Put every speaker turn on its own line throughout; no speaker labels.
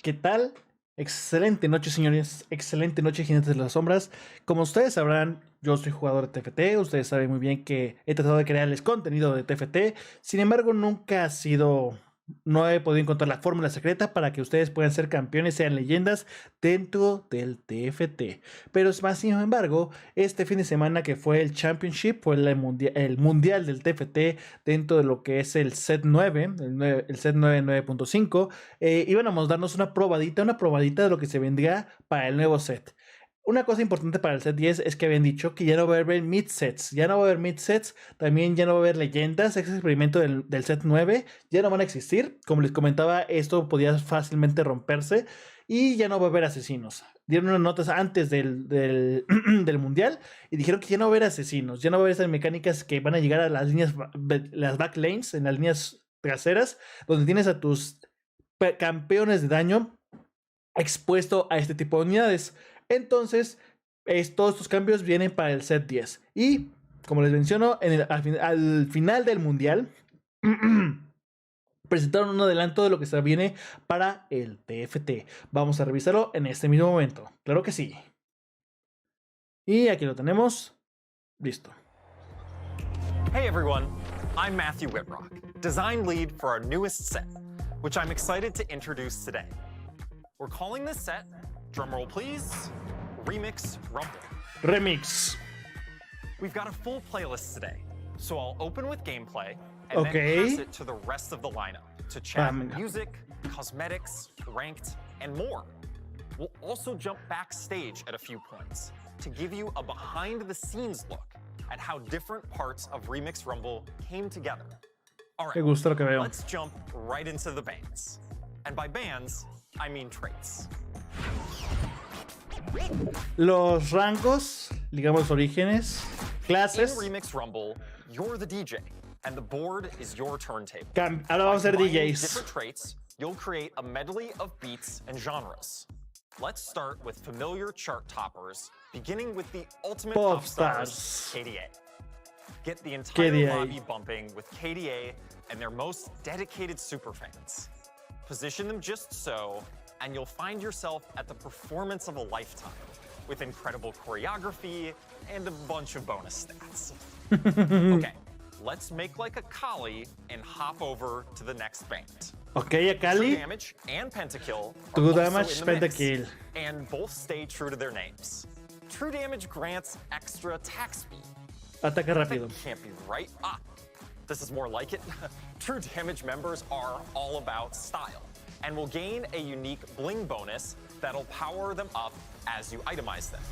¿Qué tal? Excelente noche, señores. Excelente noche, jinetes de las sombras. Como ustedes sabrán, yo soy jugador de TFT. Ustedes saben muy bien que he tratado de crearles contenido de TFT. Sin embargo, no he podido encontrar la fórmula secreta para que ustedes puedan ser campeones, sean leyendas dentro del TFT. Pero más sin embargo, este fin de semana que fue el Championship, fue el mundial del TFT dentro de lo que es el set 9, el set 9 9.5, íbamos a darnos una probadita de lo que se vendría para el nuevo set. Una cosa importante para el set 10 es que habían dicho que ya no va a haber mid-sets. Ya no va a haber mid-sets. También ya no va a haber leyendas. Ese experimento del set 9 ya no van a existir. Como les comentaba, esto podía fácilmente romperse. Y ya no va a haber asesinos. Dieron unas notas antes del mundial y dijeron que ya no va a haber asesinos. Ya no va a haber esas mecánicas que van a llegar a las líneas, las backlanes, en las líneas traseras, donde tienes a tus campeones de daño expuesto a este tipo de unidades. Entonces, todos estos cambios vienen para el set 10. Y, como les menciono, al final del mundial, presentaron un adelanto de lo que se viene para el TFT. Vamos a revisarlo en este mismo momento. Claro que sí. Y aquí lo tenemos. Listo.
Hey everyone, I'm Matthew Whitrock, design lead for our newest set, which I'm excited to introduce today. We're calling this set, drumroll please, REMIX Rumble.
Remix.
We've got a full playlist today, so I'll open with gameplay and then pass it to the rest of the lineup to chat music, cosmetics, ranked, and more. We'll also jump backstage at a few points to give you a behind-the-scenes look at how different parts of REMIX Rumble came together. All right, let's jump right into the bands. And by bands, I mean traits.
Los rangos, digamos orígenes, clases.
In REMIX Rumble, you're the DJ, and the board is your turntable.
Ahora vamos a ser DJs.
Different traits, you'll create a medley of beats and genres. Let's start with familiar chart toppers, beginning with the ultimate pop stars, KDA. Get the entire lobby bumping with KDA and their most dedicated superfans. Position them just so, and you'll find yourself at the performance of a lifetime, with incredible choreography and a bunch of bonus stats. Okay, let's make like a Kali and hop over to the next band.
Okay, Akali.
True Damage and Pentakill are also in the mix, and both stay true to their names. True Damage grants extra attack speed.
Ataca rápido.
Can't be right. This is more like it. True Damage members are all about style and will gain a unique bling bonus that'll power them up as you itemize them.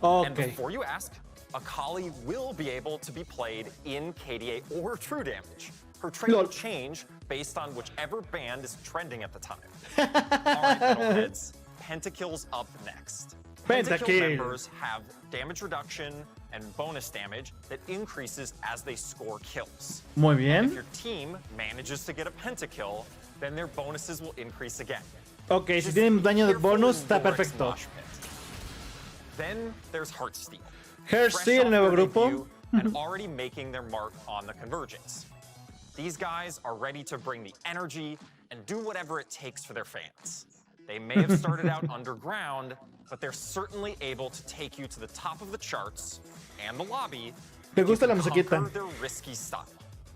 And before you ask, Akali will be able to be played in KDA or True Damage. Her trait will change based on whichever band is trending at the time. All right, metalheads, Pentakill's up next. Pentakill members have damage reduction and bonus damage that increases as they score kills.
Muy bien.
If your team manages to get a pentakill, then their bonuses will increase again.
Ok, si tienen daño de bonus, está perfecto.
Then there's Heartsteel.
Heartsteel, nuevo grupo.
And already making their mark on the convergence. These guys are ready to bring the energy and do whatever it takes for their fans. They may have started out underground, but they're certainly able to take you to the top of the charts and the lobby
Me gusta la
conquer
musiquita.
their risky style.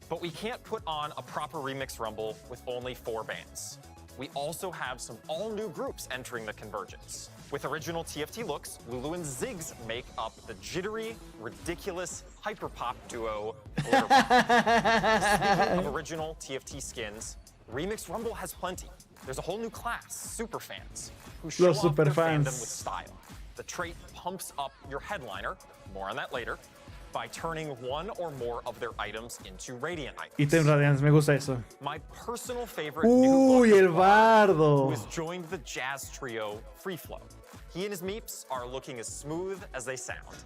But we can't put on a proper REMIX Rumble with only 4 bands. We also have some all-new groups entering the convergence. With original TFT looks, Lulu and Ziggs make up the jittery, ridiculous, hyperpop duo Glitterbomb. Speaking of original TFT skins, REMIX Rumble has plenty. There's a whole new class, Superfans, who show off their fandom with style. The trait pumps up your headliner, more on that later, by turning one or more of their items into Radiant items.
Ítem Radiance, me gusta eso.
My personal favorite new
el bardo!
who has joined the jazz trio Free Flow. He and his meeps are looking as smooth as they sound.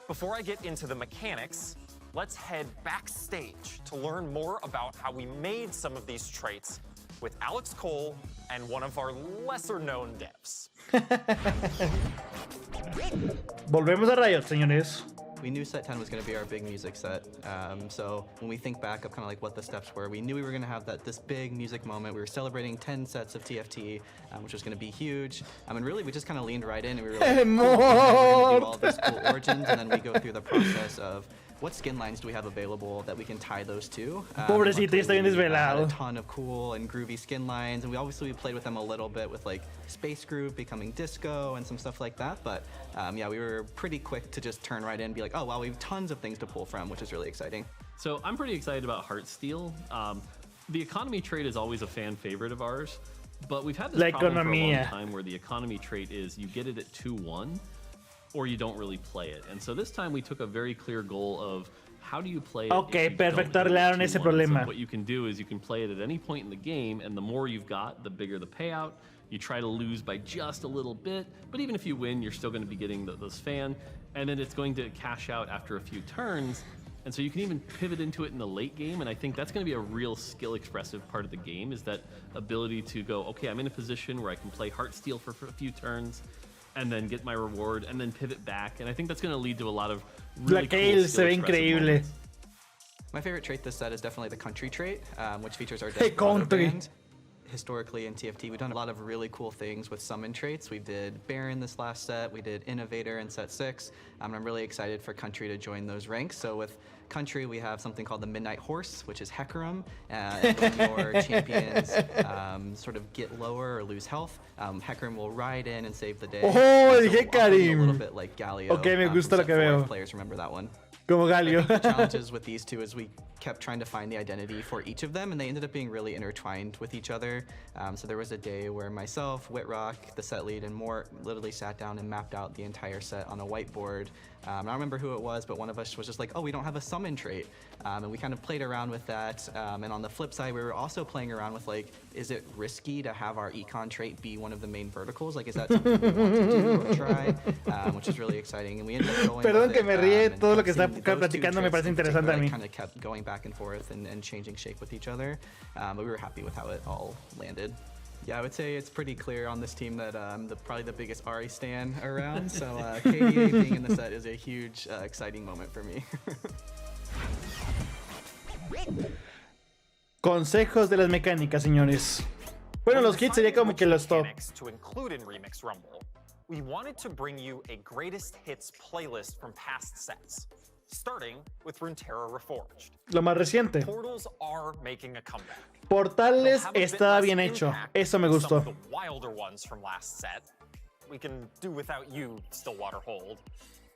Before I get into the mechanics, let's head backstage to learn more about how we made some of these traits with Alex Cole and one of our lesser-known devs.
Volvemos a Riot, señores.
We knew set 10 was going to be our big music set. So when we think back of kind of like what the steps were, we knew we were going to have this big music moment. We were celebrating 10 sets of TFT, which was going to be huge. And really, we just kind of leaned right in and we were like, cool, we're going to do all these cool origins, and then we go through the process of what skin lines do we have available that we can tie those to.
Pobrecito, está bien desvelado.
A ton of cool and groovy skin lines, and we played with them a little bit with like Space Group becoming disco and some stuff like that. But yeah, we were pretty quick to just turn right in and be like, oh wow, we have tons of things to pull from, which is really exciting.
So I'm pretty excited about Heartsteel. The economy trait is always a fan favorite of ours, but we've had this problem for a long time where the economy trait is you get it at 2-1 or you don't really play it. And so this time we took a very clear goal of how do you play it.
Ok, perfecto, arreglaron ese problema.
So what you can do is you can play it at any point in the game, and the more you've got, the bigger the payout. You try to lose by just a little bit, but even if you win, you're still going to be getting those fan, and then it's going to cash out after a few turns. And so you can even pivot into it in the late game, and I think that's going to be a real skill expressive part of the game, is that ability to go, okay, I'm in a position where I can play Heartsteel for a few turns, and then get my reward, and then pivot back. And I think that's going to lead to a lot of really cool
se ve increíble.
My favorite trait this set is definitely the country trait, which features our
country
band. Historically in TFT, we've done a lot of really cool things with summon traits. We did Baron this last set, we did Innovator in set 6, and I'm really excited for Country to join those ranks. So with Country, we have something called the Midnight Horse, which is Hecarim, and when your champions sort of get lower or lose health, Hecarim will ride in and save the day.
Oh, el
Hecarim! A little bit like Galio.
Okay, me gusta lo que veo.
Players remember that one.
Como Galio.
The challenges with these two is we kept trying to find the identity for each of them, and they ended up being really intertwined with each other. So there was a day where myself, Whitrock, the set lead, and Mort literally sat down and mapped out the entire set on a whiteboard. I don't remember who it was, but one of us was just like, oh, we don't have a summon trait. And we kind of played around with that. And on the flip side, we were also playing around with like, is it risky to have our econ trait be one of the main verticals? Like, is that something we want to do or try? Which is really exciting. And we ended up going
Perdón
with
que me ríe, todo lo que está
platicando
me parece interesante a mí.
Kind of kept going back and forth and changing shape with each other. But we were happy with how it all landed. Yeah, I would say it's pretty clear on this team that I'm probably the biggest Ari stan around. So KDA being in the set is a huge, exciting moment for me.
Consejos de las mecánicas, señores. Bueno, los hits sería como que los top.
To include in Remix Rumble, we wanted to bring you a greatest hits playlist from past sets, starting with RUNETERRA Reforged.
Lo más reciente.
Portals are making a comeback.
Portales está bien hecho. Eso me gustó.
The wilder ones from last set. We can do without you, Stillwater Hold.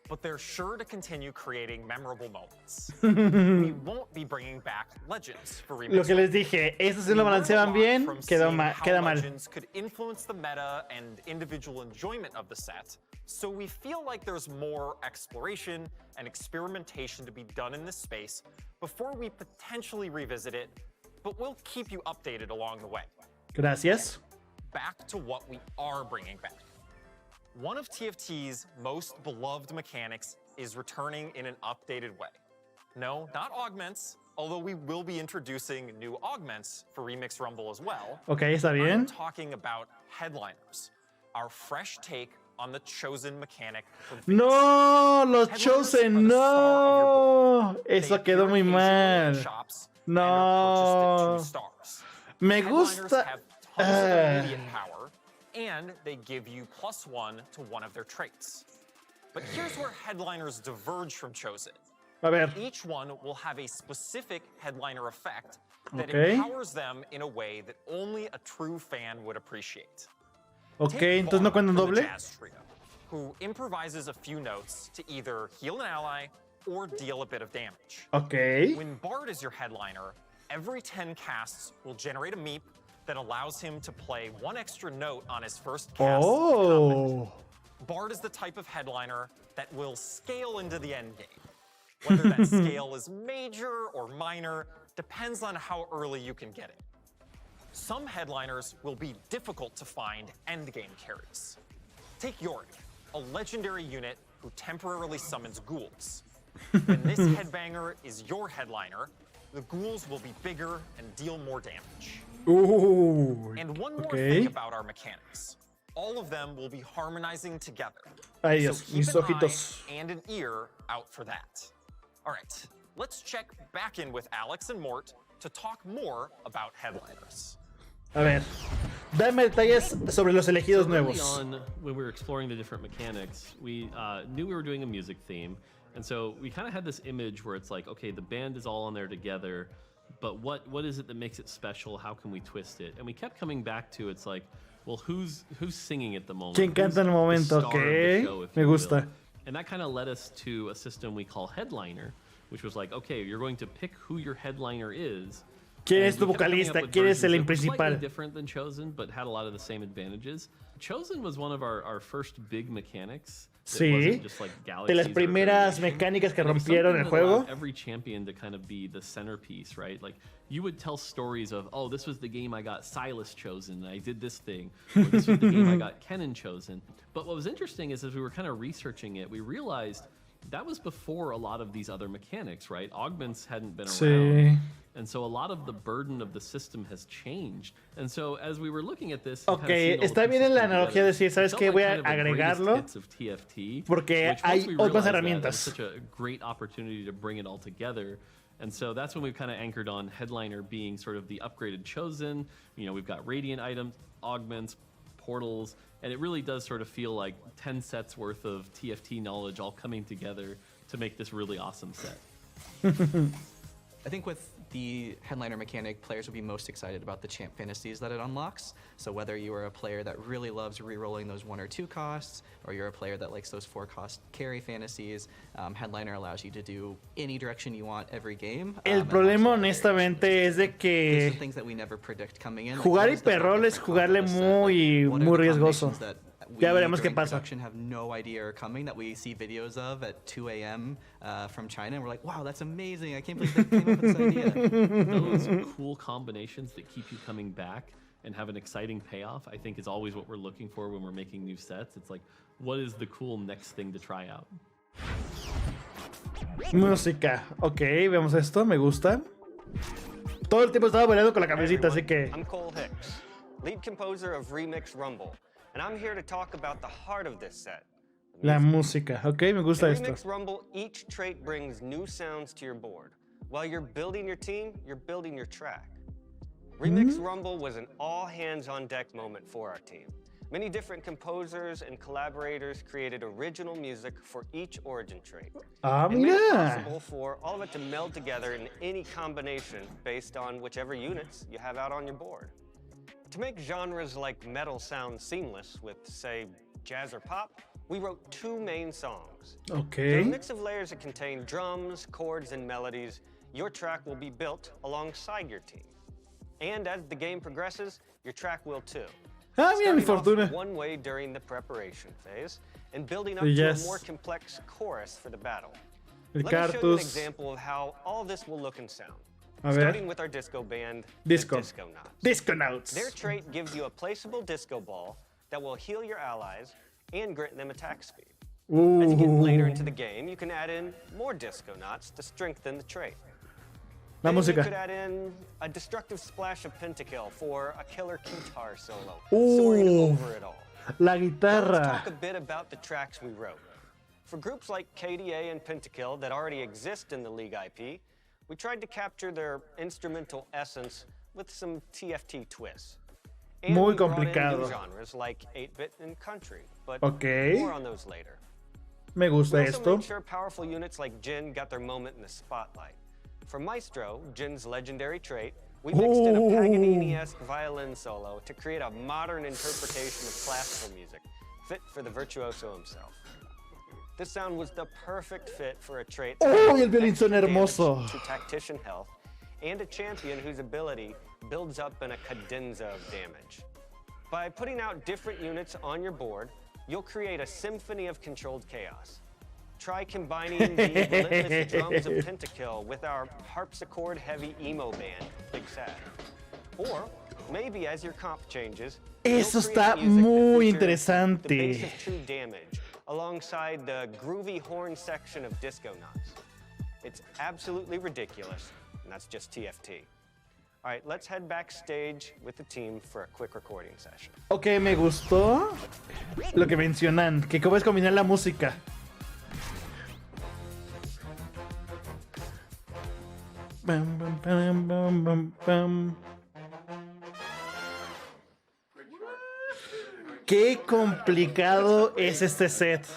But they're sure to continue creating memorable moments. We won't be bringing back Legends for Remix.
Lo que les dije, estos sí lo balanceaban bien, queda mal.
Legends could influence the meta and individual enjoyment of the set, so we feel like there's more exploration and experimentation to be done in this space before we potentially revisit it, but we'll keep you updated along the way.
Gracias.
Back to what we are bringing back. One of TFT's most beloved mechanics is returning in an updated way. No, not augments, although we will be introducing new augments for Remix Rumble as well.
Okay, está bien.
I'm talking about headliners, our fresh take on the Chosen mechanic.
No, los Chosen, no. Eso quedó muy mal. No. Me gusta.
And they give you +1 to one of their traits. But here's where headliners diverge from Chosen.
A ver.
Each one will have a specific headliner effect that empowers them in a way that only a true fan would appreciate.
Okay, entonces no cuentan doble.
Who improvises a few notes to either heal an ally or deal a bit of damage.
Okay.
When Bard is your headliner, every 10 casts will generate a meep that allows him to play one extra note on his first cast.
Oh.
Bard is the type of headliner that will scale into the end game. Whether that scale is major or minor depends on how early you can get it. Some headliners will be difficult to find end game carries. Take Yorick, a legendary unit who temporarily summons ghouls. When this headbanger is your headliner, the ghouls will be bigger and deal more damage.
Ooh,
and one more thing about our mechanics. all of them will be harmonizing together.
Ay,
So
Dios,
keep
mis
an
ojitos.
eye and an ear out for that. All right, let's check back in with Alex and Mort to talk more about headliners.
A ver, dame detalles sobre los elegidos
So early
nuevos.
on, when we were exploring the different mechanics, we knew we were doing a music theme, and so we kind of had this image where it's like, okay, the band is all on there together, but what is it that makes it special? How can we twist it? And we kept coming back to, it's like, well, who's singing at the moment?
¿Quién canta en el
Who's the
momento?
star of the
Ok,
show, if
me
you will?
gusta.
And that kind of led us to a system we call headliner, which was like, okay, you're going to pick who your headliner is.
¿Quién
And
es tu
we kept coming up
vocalista?
with
¿Quién es el
versions that were slightly
principal?
different than Chosen, but had a lot of the same advantages. Chosen was one of our first big mechanics. that
Sí,
wasn't just like
de las
galaxies or
primeras
variation.
mecánicas que
And it was
rompieron
something
el
that
juego.
allowed every champion to kind of be the centerpiece, right? Like you would tell stories of, oh, this was the game I got Silas chosen, and I did this thing. Or this was the game I got Kennen chosen. But what was interesting is as we were kind of researching it, we realized that was before a lot of these other mechanics, right? Augments hadn't been
Sí.
around. And so a lot of the burden of the system has changed. And so as we were looking at this,
Ok, está bien en la analogía de decir, ¿sabes qué? Voy a agregarlo porque hay otras herramientas.
Such a great opportunity to bring it all together. And so that's when we've kind of anchored on headliner being sort of the upgraded chosen. You know, we've got radiant items, augments, portals, and it really does sort of feel like 10 sets worth of TFT knowledge all coming together to make this really awesome set.
I think with the headliner mechanic, players will be most excited about the champ fantasies that it unlocks. So whether you are a player that really loves re-rolling those 1 or 2 costs, or you're a player that likes those 4 cost carry fantasies, headliner allows you to do any direction you want every game.
El
and
problema
also
honestamente es de
these are
que
things that we never predict coming in.
jugar
Like, what is the
hiperrol es
perfect
jugarle
combo set? Like, what are
muy
the
riesgoso.
combinations that
Ya
we,
veremos qué
during
pasa.
production, have no idea are coming, that we see videos of at 2 a.m. From China, and we're like, wow, that's amazing. I can't believe they came up with this idea.
Those cool combinations that keep you coming back and have an exciting payoff, I think is always what we're looking for when we're making new sets. It's like, what is the cool next thing to try out?
Música. Ok, vemos esto, me gusta. Todo el tiempo estaba bailando con la camisita, así que...
I'm Cole Hicks, lead composer of REMIX Rumble, and I'm here to talk about the heart of this set.
La música. Ok, me gusta
In
esto.
REMIX Rumble, each trait brings new sounds to your board. While you're building your team, you're building your track. REMIX Rumble was an all-hands-on-deck moment for our team. Many different composers and collaborators created original music for each origin trait.
Ah,
It made it
mira.
possible for all of it to meld together in any combination based on whichever units you have out on your board. To make genres like metal sound seamless with, say, jazz or pop, we wrote 2 main songs. Through a
Ok.
mix of layers that contain drums, chords, and melodies, your track will be built alongside your team. And as the game progresses, your track will too.
Ah, mira mi
Starting off
fortuna.
one way during the preparation phase, and building up
Yes.
to a more complex chorus for the battle.
El
Let me show you an
Cartus.
example of how all this will look and sound.
A ver.
Starting with our disco band,
Disco.
the Disconauts.
Disconauts.
Their trait gives you a placeable disco ball that will heal your allies and grant them attack speed. As you get later into the game, you can add in more Disconauts to strengthen the trait.
La
Then you
música.
could add in a destructive splash of pentakill for a killer guitar solo,
Ooh.
soaring over it all.
La
Now let's
guitarra.
talk a bit about the tracks we wrote. For groups like KDA and Pentakill that already exist in the League IP, we tried to capture their instrumental essence with some TFT twists. And
Muy
we brought in
complicado.
new genres like 8-bit and country, but
Ok.
more on those later.
Me gusta
We also
esto.
made sure powerful units like Jin got their moment in the spotlight. For Maestro, Jin's legendary trait, we mixed in a
Ooh.
Paganini-esque violin solo to create a modern interpretation of classical music, fit for the virtuoso himself. This sound was the perfect fit for a trait that
Oh,
adds
el violín
extra
suena
damage
hermoso.
to tactician health, and a champion whose ability builds up in a cadenza of damage. By putting out different units on your board, you'll create a symphony of controlled chaos. Try combining the relentless drums of Pentakill with our harpsichord-heavy emo band, Big Sad. Or maybe as your comp changes,
Eso
you'll create
está
music that
muy
features
interesante.
The bass of true damage, alongside the groovy horn section of Disconauts. It's absolutely ridiculous, and that's just TFT. All right, let's head backstage with the team for a quick recording session.
Ok, me gustó lo que mencionan, que cómo es combinar la música. Bam, bam, bam, bam, bam, bam. Qué complicado es este set.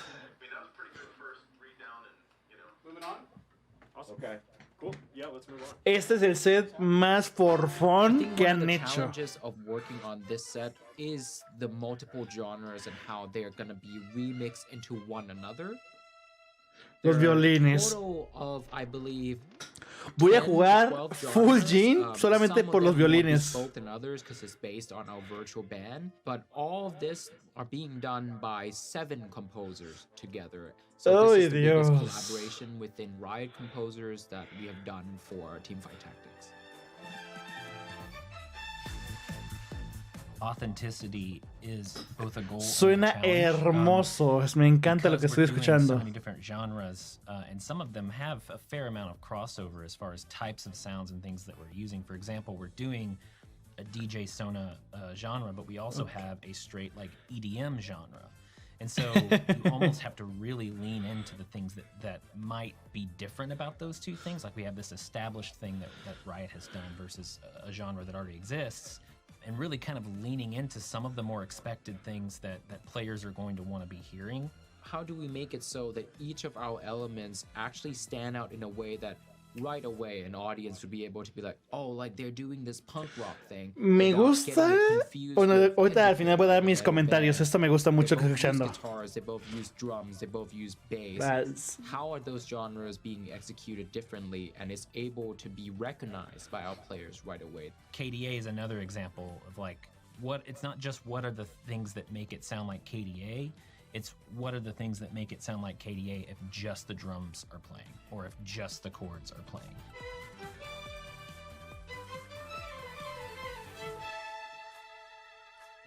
Okay, cool. Yeah, let's move on.
Este es el set más for fun que han hecho.
The challenges of working on this set is the multiple genres and how they're going to be remixed into one another.
Los violines.
Total of, I believe,
Voy a
10 to
jugar
12
full
genres.
Jin solamente
Some of
por los
them are more
violines.
bespoke than others because it's based on our virtual band, but all of this are being done by 7 composers together. So this is the biggest collaboration within Riot composers that we have done for TeamFightTactics.
Authenticity is both a goal
Suena
and a challenge.
hermoso. Me encanta lo que estoy
Because we're doing
escuchando.
So many different genres, and some of them have a fair amount of crossover as far as types of sounds and things that we're using. For example, we're doing a DJ Sona genre, but we also have a straight like EDM genre. And so you almost have to really lean into the things that might be different about those two things. Like we have this established thing that Riot has done versus a genre that already exists. And really kind of leaning into some of the more expected things that players are going to want to be hearing.
How do we make it so that each of our elements actually stand out in a way that right away an audience would be able to be like, oh, like they're doing this punk rock thing.
Me gusta. Bueno, ahorita al final voy a dar mis comentarios. Esto me gusta mucho que escuchando.
Guitars, they both use drums, they both use bass. How are those genres being executed differently and is able to be recognized by our players right away?
KDA is another example of like it's not just what are the things that make it sound like KDA. It's what are the things that make it sound like KDA if just the drums are playing or if just the chords are playing.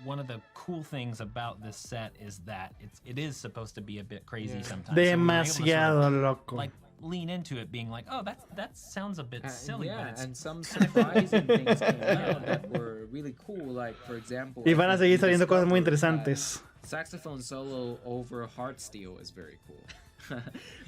One of the cool things about this set is that it is supposed to be a bit crazy sometimes.
Demasiado loco.
Like lean into it being like, oh, that sounds a bit silly.
Yeah,
but it's
and some surprising things came out that were really cool. Like, for example,
Y van a seguir saliendo cosas muy interesantes.
Saxophone solo over Heartsteel is very cool.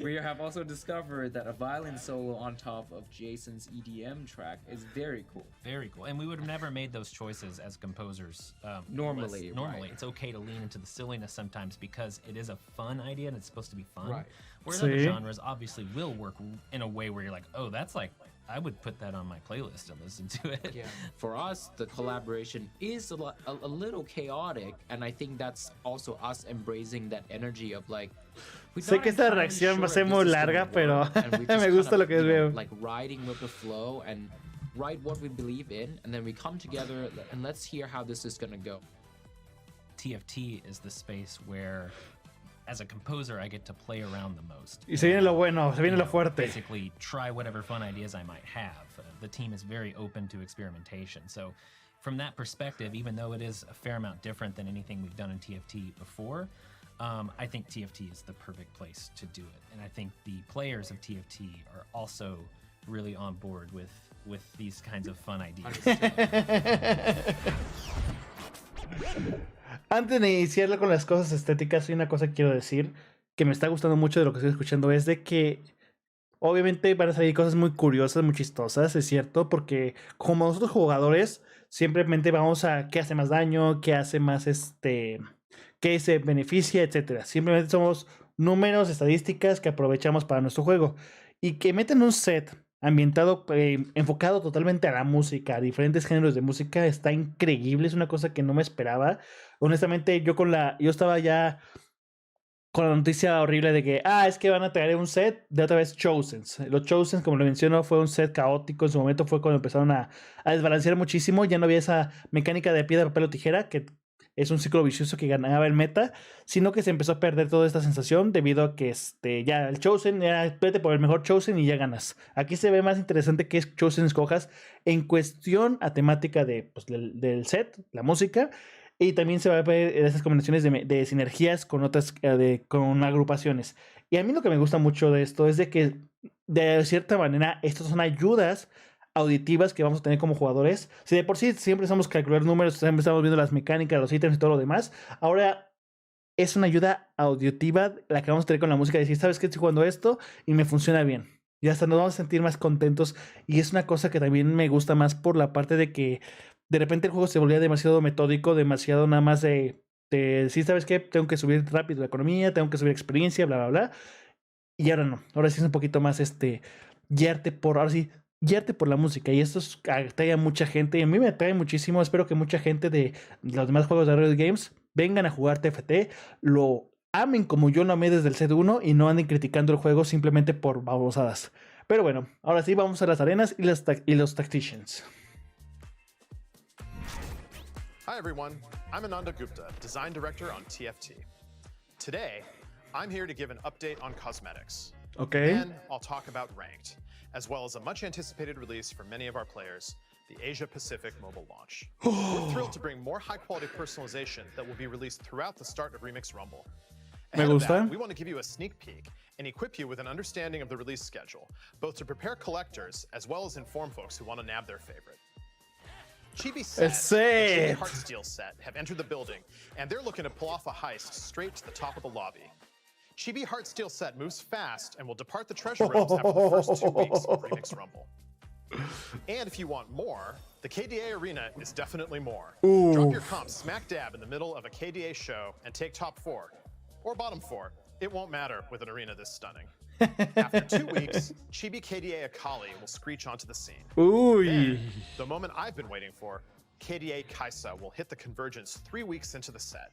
We have also discovered that a violin solo on top of Jason's EDM track is very cool.
Very cool. And we would have never made those choices as composers.
Normally,
right. It's okay to lean into the silliness sometimes because it is a fun idea and it's supposed to be fun.
Right.
Whereas other genres obviously will work in a way where you're like, oh, that's like, I would put that on my playlist and listen to it.
Yeah. For us, the collaboration is a little chaotic, and I think that's also us embracing that energy of like.
Sé que esta reacción va a ser muy larga, pero me gusta lo que veo.
Like riding with the flow and write what we believe in, and then we come together and let's hear how this is gonna go.
TFT is the space where, as a composer, I get to play around the most.
Y se viene lo bueno, se viene lo fuerte.
Basically, try whatever fun ideas I might have. The team is very open to experimentation. So, from that perspective, even though it is a fair amount different than anything we've done in TFT before, I think TFT is the perfect place to do it. And I think the players of TFT are also really on board with these kinds of fun ideas.
Antes de iniciarlo con las cosas estéticas, hay una cosa que quiero decir que me está gustando mucho de lo que estoy escuchando, es de que obviamente van a salir cosas muy curiosas, muy chistosas, es cierto, porque como nosotros jugadores, simplemente vamos a qué hace más daño, qué hace más qué se beneficia, etcétera. Simplemente somos números, estadísticas que aprovechamos para nuestro juego. Y que meten un set ambientado, enfocado totalmente a la música, a diferentes géneros de música, está increíble, es una cosa que no me esperaba. Honestamente, yo estaba ya con la noticia horrible de que, es que van a traer un set de otra vez Chosens. Los Chosens, como lo menciono, fue un set caótico, en su momento fue cuando empezaron a desbalancear muchísimo, ya no había esa mecánica de piedra, papel o tijera, que es un ciclo vicioso que ganaba el meta, sino que se empezó a perder toda esta sensación debido a que ya el Chosen era, vete por el mejor Chosen y ya ganas. Aquí se ve más interesante que es Chosen escojas en cuestión a temática del set, la música, y también se va a ver esas combinaciones de sinergias con otras, con agrupaciones. Y a mí lo que me gusta mucho de esto es de que de cierta manera estas son ayudas auditivas que vamos a tener como jugadores. Si de por sí siempre estamos calculando números, siempre estamos viendo las mecánicas, los ítems y todo lo demás, ahora es una ayuda auditiva la que vamos a tener con la música, decir, ¿sabes qué? Estoy jugando esto y me funciona bien. Y hasta nos vamos a sentir más contentos. Y es una cosa que también me gusta más por la parte de que de repente el juego se volvía demasiado metódico, demasiado nada más de sí, ¿sabes qué? Tengo que subir rápido la economía, tengo que subir experiencia, bla, bla, bla. Y ahora no. Ahora sí es un poquito más ahora sí, guiarte por la música. Y esto atrae a mucha gente. Y a mí me atrae muchísimo. Espero que mucha gente de los demás juegos de Riot Games vengan a jugar TFT, lo amen como yo lo amé desde el set 1 y no anden criticando el juego simplemente por babosadas. Pero bueno, ahora sí vamos a las arenas y los tacticians.
Hi everyone, I'm Ananda Gupta, Design Director on TFT. Today, I'm here to give an update on cosmetics.
Okay.
Then I'll talk about Ranked, as well as a much anticipated release for many of our players, the Asia Pacific mobile launch. We're thrilled to bring more high-quality personalization that will be released throughout the start of REMIX Rumble. Ahead of that, we want to give you a sneak peek and equip you with an understanding of the release schedule, both to prepare collectors as well as inform folks who want to nab their favorite. Chibi Set and Chibi Heartsteel Set have entered the building, and they're looking to pull off a heist straight to the top of the lobby. Chibi Heartsteel Set moves fast and will depart the treasure realms after the first 2 weeks of REMIX Rumble. And if you want more, the KDA Arena is definitely more. Drop your comp smack dab in the middle of a KDA show and take top 4, or bottom 4. It won't matter with an arena this stunning. After 2 weeks, Chibi KDA Akali will screech onto the scene. Then, the moment I've been waiting for, KDA Kaisa will hit the convergence 3 weeks into the set.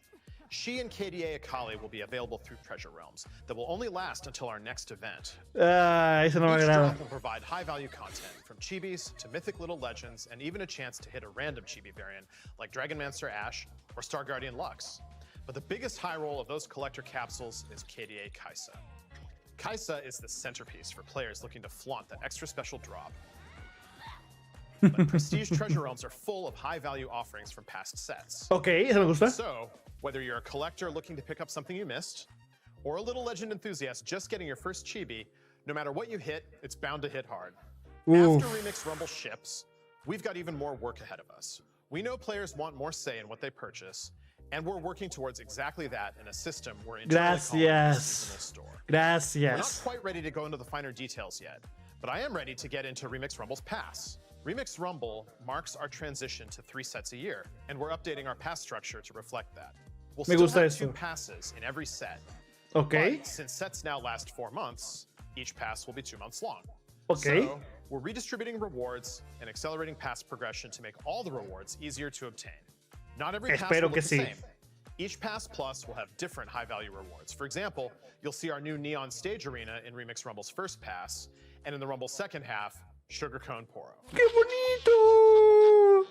She and KDA Akali will be available through Treasure Realms that will only last until our next event. Each drop will provide high-value content, from Chibis to mythic little legends, and even a chance to hit a random Chibi variant like Dragonmancer Ash or Star Guardian Lux. But the biggest high roll of those collector capsules is KDA Kaisa. Kaisa is the centerpiece for players looking to flaunt that extra special drop. But Prestige Treasure Realms are full of high-value offerings from past sets.
Okay, eso me gusta.
So, whether you're a collector looking to pick up something you missed, or a little legend enthusiast just getting your first chibi, no matter what you hit, it's bound to hit hard. After REMIX Rumble ships, we've got even more work ahead of us. We know players want more say in what they purchase, and we're working towards exactly that in a system we're internally calling a seasonal store. We're not quite ready to go into the finer details yet, but I am ready to get into REMIX Rumble's pass. REMIX Rumble marks our transition to 3 sets a year, and we're updating our pass structure to reflect that. We'll still have 2 passes in every set.
Okay.
But since sets now last 4 months, each pass will be 2 months long.
Okay.
So we're redistributing rewards and accelerating pass progression to make all the rewards easier to obtain. Not every pass will look the same. Each Pass Plus will have different high-value rewards. For example, you'll see our new Neon Stage Arena in REMIX Rumble's first pass, and in the Rumble's second half, Sugar Cone Poro.
¡Qué bonito!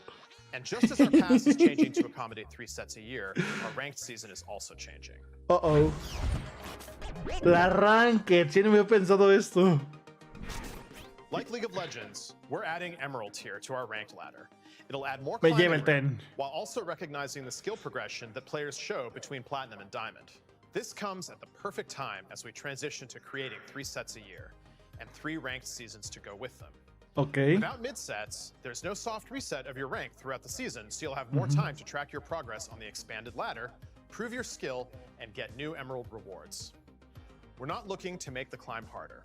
And just as our pass is changing to accommodate 3 sets a year, our ranked season is also changing.
Uh-oh. La Ranked, ¿quién me había pensado esto?
Like League of Legends, we're adding Emerald tier to our ranked ladder. It'll add more climbing while also recognizing the skill progression that players show between Platinum and Diamond. This comes at the perfect time as we transition to creating 3 sets a year and 3 ranked seasons to go with them.
Okay.
Without mid-sets, there's no soft reset of your rank throughout the season, so you'll have more time to track your progress on the expanded ladder, prove your skill, and get new Emerald rewards. We're not looking to make the climb harder.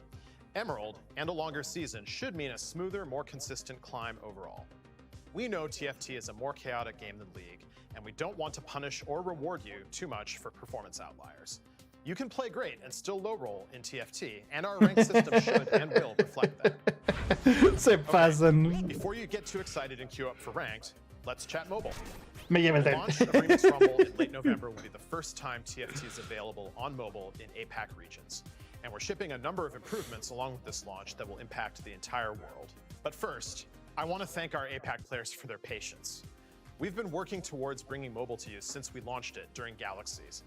Emerald and a longer season should mean a smoother, more consistent climb overall. We know TFT is a more chaotic game than League, and we don't want to punish or reward you too much for performance outliers. You can play great and still low roll in TFT, and our rank system should and will reflect that.
Se pasan.
Okay, before you get too excited and queue up for ranked, let's chat mobile.
Me lleva el
The launch of REMIX Rumble in late November will be the first time TFT is available on mobile in APAC regions. And we're shipping a number of improvements along with this launch that will impact the entire world. But first, I want to thank our APAC players for their patience. We've been working towards bringing mobile to you since we launched it during Galaxies,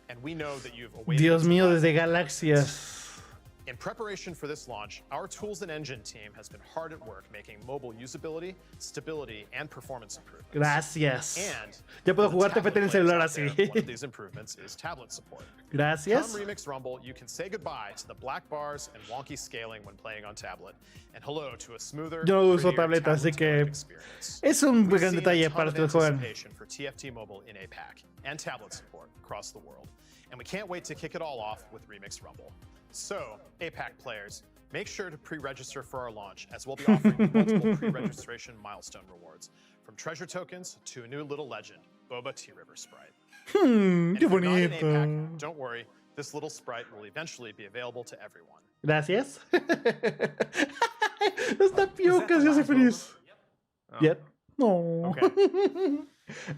and we know that you've awaited.
Dios mío, desde Galaxias.
In preparation for this launch, our tools and engine team has been hard at work making mobile usability, stability, and performance improvements.
Gracias.
And
Ya puedo
for the
jugar
tablet
TFT en el
players
celular
out there,
así.
one of these improvements is tablet support.
Gracias.
Come Remix Rumble, you can say goodbye to the black bars and wonky scaling when playing on tablet, and hello to a smoother,
Yo no uso
prettier
tableta, así que
tablet-to-phone experience.
es un
We've
gran
seen a
detalle
ton
para
of
los que lo juegan.
anticipation for TFT Mobile in APAC and tablet support across the world, and we can't wait to kick it all off with Remix Rumble. So, APAC players, make sure to pre-register for our launch, as we'll be offering multiple pre-registration milestone rewards, from treasure tokens to a new little legend, Boba Tea River Sprite. And
Qué
if you're not in
bonito.
APAC, don't worry, this little sprite will eventually be available to everyone.
Gracias. Los tapiocas, yo soy feliz. Yep. No.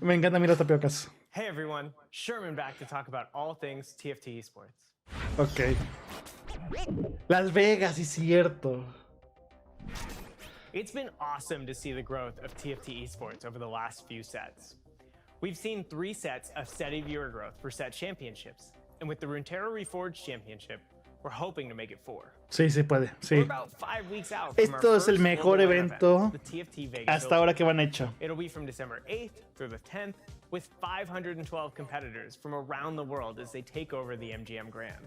Me encantan a mí los tapiocas.
Hey everyone, Sherman back to talk about all things TFT esports.
Ok. Las Vegas, sí, cierto.
It's been awesome to see the growth of TFT esports over the last few sets. We've seen 3 sets of steady viewer growth for set championships, and with the RUNETERRA REFORGED Championship, we're hoping to make it 4.
Sí, se puede, sí.
We're about 5 weeks out from
Esto
our
es el
first
mejor
global event,
evento
the TFT Vegas
hasta
Open.
ahora que van hecho.
It'll be from December 8th through the 10th, with 512 competitors from around the world as they take over the MGM Grand.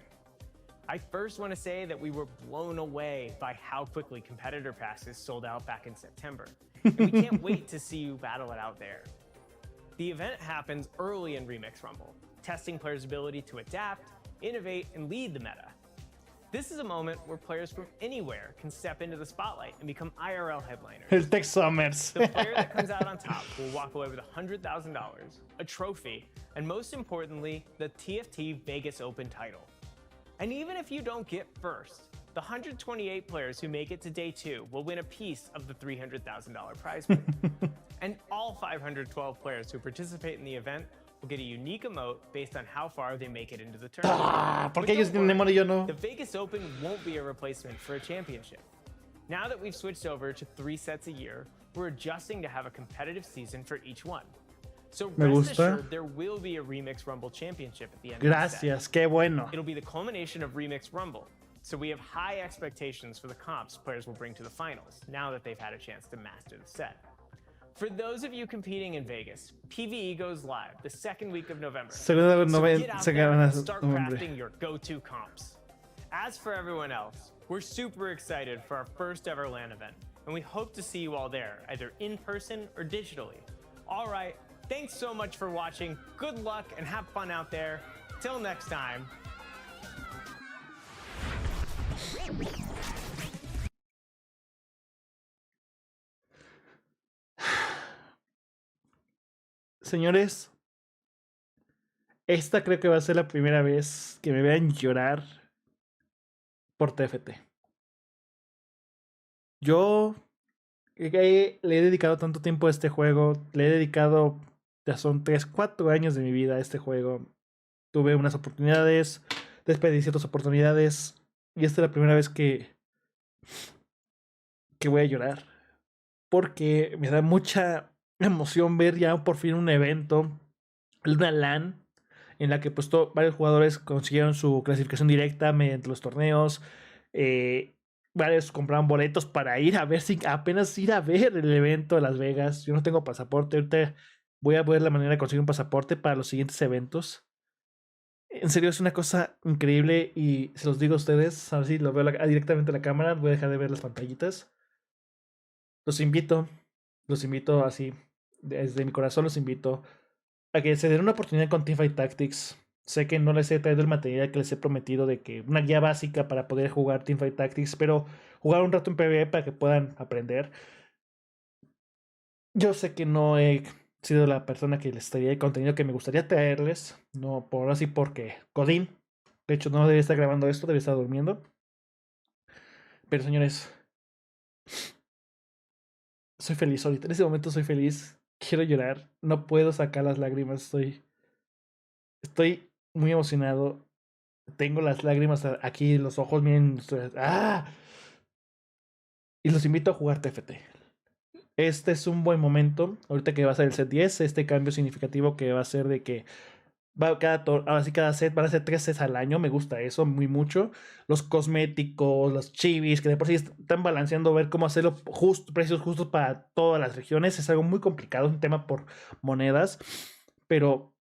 I first want to say that we were blown away by how quickly competitor passes sold out back in September, and we can't wait to see you battle it out there. The event happens early in Remix Rumble, testing players' ability to adapt, innovate, and lead the meta. This is a moment where players from anywhere can step into the spotlight and become IRL headliners.
El Tech Summers.
The player that comes out on top will walk away with $100,000, a trophy, and most importantly, the TFT Vegas Open title. And even if you don't get first, the 128 players who make it to day 2 will win a piece of the $300,000 prize pool. And all 512 players who participate in the event will get a unique emote based on how far they make it into the tournament.
¿Por qué
But
ellos
don't
tienen
worry,
emote y yo no?
The Vegas Open won't be a replacement for a championship. Now that we've switched over to 3 sets a year, we're adjusting to have a competitive season for each one. So
Me
rest
gusta.
assured there will be a Remix Rumble Championship at the end of the set.
Gracias, qué bueno.
It'll be the culmination of Remix Rumble, so we have high expectations for the comps players will bring to the finals, now that they've had a chance to master the set. For those of you competing in Vegas, PvE goes live the second week of November.
Segunda
So
nove-
get out
se
there
gana
and start
noviembre.
crafting your go-to comps. As for everyone else, we're super excited for our first ever LAN event, and we hope to see you all there, either in person or digitally. All right, thanks so much for watching. Good luck and have fun out there. Till next time.
Señores, esta creo que va a ser la primera vez que me vean llorar por TFT. Yo le he dedicado tanto tiempo a este juego, le he dedicado, ya son 3, 4 años de mi vida a este juego. Tuve unas oportunidades, desperdicié otras oportunidades, y esta es la primera vez que voy a llorar. Porque me da mucha emoción ver ya por fin un evento, una LAN, en la que pues varios jugadores consiguieron su clasificación directa mediante los torneos. Varios compraron boletos para ir a ver, apenas ir a ver el evento de Las Vegas. Yo no tengo pasaporte, ahorita voy a ver la manera de conseguir un pasaporte para los siguientes eventos. En serio, es una cosa increíble y se los digo a ustedes, a ver si lo veo directamente a la cámara, voy a dejar de ver las pantallitas. Los invito así, desde mi corazón los invito a que se den una oportunidad con TeamFightTactics. Sé que no les he traído el material que les he prometido de que una guía básica para poder jugar TeamFightTactics, pero jugar un rato en PvE para que puedan aprender. Yo sé que no he sido la persona que les traía el contenido que me gustaría traerles, no por así porque Godín, de hecho no debería estar grabando esto, debería estar durmiendo. Pero señores, soy feliz ahorita, en ese momento soy feliz, quiero llorar, no puedo sacar las lágrimas, estoy muy emocionado, tengo las lágrimas aquí, los ojos, miren, ¡ah! Y los invito a jugar TFT. Este es un buen momento, ahorita que va a ser el set 10, este cambio significativo que va a ser de que Ahora sí cada set, van a ser 3 sets al año, me gusta eso muy mucho. Los cosméticos, los chivis, que de por sí están balanceando, ver cómo hacerlo precios justos para todas las regiones, es algo muy complicado, es un tema por monedas, pero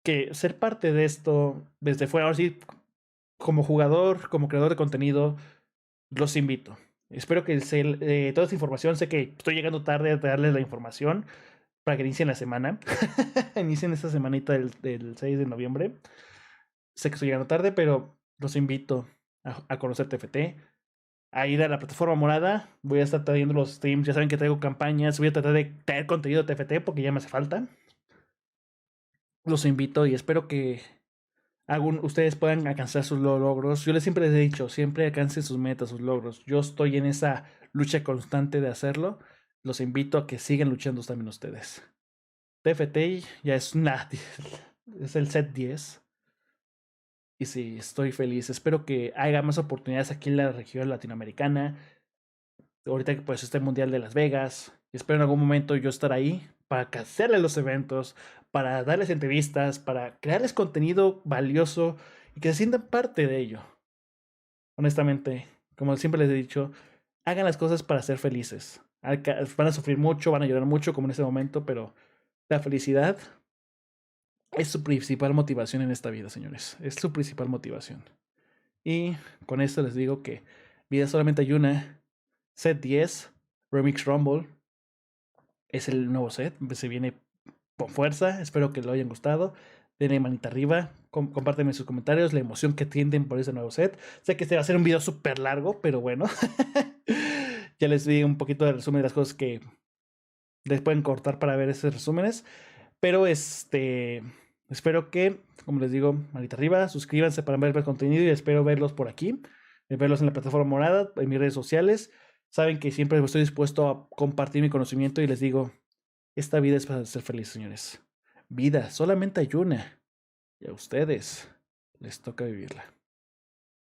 que ser parte de esto desde fuera, ahora sí, como jugador, como creador de contenido, los invito. Espero que toda esta información, sé que estoy llegando tarde a darles la información para que inicien la semana. Inicien esta semanita del 6 de noviembre. Sé que estoy llegando tarde, pero los invito a conocer TFT, a ir a la plataforma morada. Voy a estar trayendo los streams. Ya saben que traigo campañas. Voy a tratar de traer contenido de TFT porque ya me hace falta. Los invito y espero que ustedes puedan alcanzar sus logros. Yo siempre les he dicho, siempre alcancen sus metas, sus logros. Yo estoy en esa lucha constante de hacerlo. Los invito a que sigan luchando también ustedes. TFT ya es es el set 10. Y sí, estoy feliz. Espero que haya más oportunidades aquí en la región latinoamericana. Ahorita que pues está el Mundial de Las Vegas. Espero en algún momento yo estar ahí para hacerles los eventos, para darles entrevistas, para crearles contenido valioso y que se sientan parte de ello. Honestamente, como siempre les he dicho, hagan las cosas para ser felices. Van a sufrir mucho, van a llorar mucho como en ese momento, pero la felicidad es su principal motivación en esta vida, señores. Es su principal motivación. Y con esto les digo que vida solamente hay una. Set 10, Remix Rumble. Es el nuevo set. Se viene con fuerza. Espero que lo hayan gustado. Denle manita arriba. Compártanme sus comentarios. La emoción que tienen por ese nuevo set. Sé que este va a ser un video súper largo, pero bueno. Ya les di un poquito de resumen de las cosas que les pueden cortar para ver esos resúmenes. Pero espero que, como les digo, manita arriba, suscríbanse para ver el contenido y espero verlos por aquí, verlos en la plataforma morada, en mis redes sociales. Saben que siempre estoy dispuesto a compartir mi conocimiento y les digo, esta vida es para ser feliz, señores. Vida, solamente hay una. Y a ustedes les toca vivirla.